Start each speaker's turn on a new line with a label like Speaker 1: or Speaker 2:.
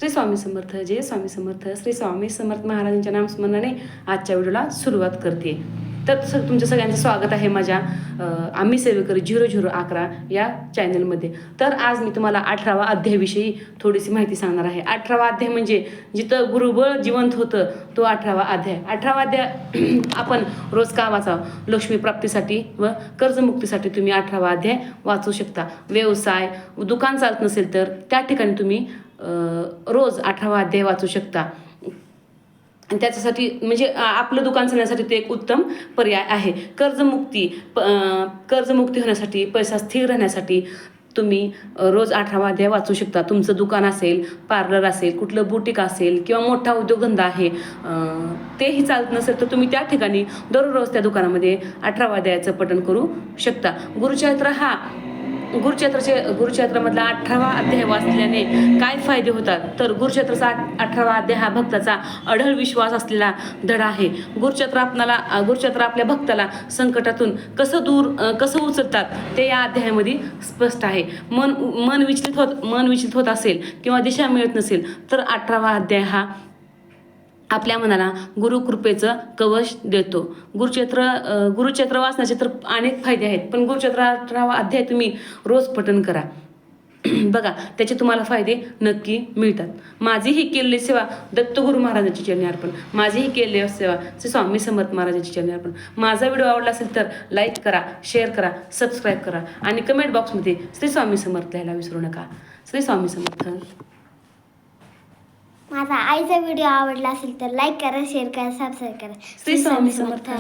Speaker 1: श्री स्वामी समर्थ. जय स्वामी समर्थ. श्री स्वामी समर्थ महाराजांच्या नामस्मरणाने आजच्या व्हिडिओला सुरुवात करते. तर तुमच्या सगळ्यांचं स्वागत आहे माझ्या आम्ही सेवेकरी 0011 या चॅनलमध्ये. तर आज मी तुम्हाला 18वा अध्यायाविषयी थोडीशी माहिती सांगणार आहे. 18वा अध्याय म्हणजे जिथं गुरुबळ जिवंत होतं तो 18वा अध्याय. 18वा अध्याय आपण रोज का वाचावं? लक्ष्मी प्राप्तीसाठी व कर्जमुक्तीसाठी तुम्ही 18वा अध्याय वाचू शकता. व्यवसाय दुकान चालत नसेल तर त्या ठिकाणी तुम्ही रोज 18वा अध्याय वाचू शकता. आणि त्याच्यासाठी म्हणजे आपलं दुकान चालण्यासाठी ते एक उत्तम पर्याय आहे. कर्जमुक्ती होण्यासाठी, पैसा स्थिर राहण्यासाठी तुम्ही रोज 18वा अध्याय वाचू शकता. तुमचं दुकान असेल, पार्लर असेल, कुठलं बुटीक असेल किंवा मोठा उद्योगधंदा आहे, तेही चालत नसेल तर तुम्ही त्या ठिकाणी दररोज त्या दुकानामध्ये 18वा अध्यायाचं पठण करू शकता. गुरुचरित्रामधला 18वा अध्याय वाचल्याने काय फायदे होतात? तर गुरुचरित्राचा 18वा अध्याय हा भक्ताचा अढळ विश्वास असलेला धडा आहे. गुरुचरित्र आपल्या भक्ताला संकटातून कसं उचलतात ते या अध्यायामध्ये स्पष्ट आहे. मन विचलित होत असेल किंवा दिशा मिळत नसेल तर 18वा अध्याय हा आपल्या मनाला गुरुकृपेचं कवच देतो. गुरुचरित्र वाचण्याचे तर अनेक फायदे आहेत, पण गुरुचरित्र 18वा अध्याय तुम्ही रोज पठण करा. बघा, त्याचे तुम्हाला फायदे नक्की मिळतात. माझीही केलेली सेवा दत्तगुरू महाराजांची चरणी अर्पण. माझीही केलेली सेवा श्री स्वामी समर्थ महाराजांची चरणी अर्पण. माझा व्हिडिओ आवडला असेल तर लाईक करा, शेअर करा, सबस्क्राईब करा आणि कमेंट बॉक्समध्ये श्री स्वामी समर्थ लिहायला विसरू नका. श्री स्वामी समर्थ.
Speaker 2: माझा आईचा व्हिडिओ आवडला असेल तर लाईक करा, शेअर करा, सबस्क्राईब करा.
Speaker 1: श्री स्वामी समर्थ.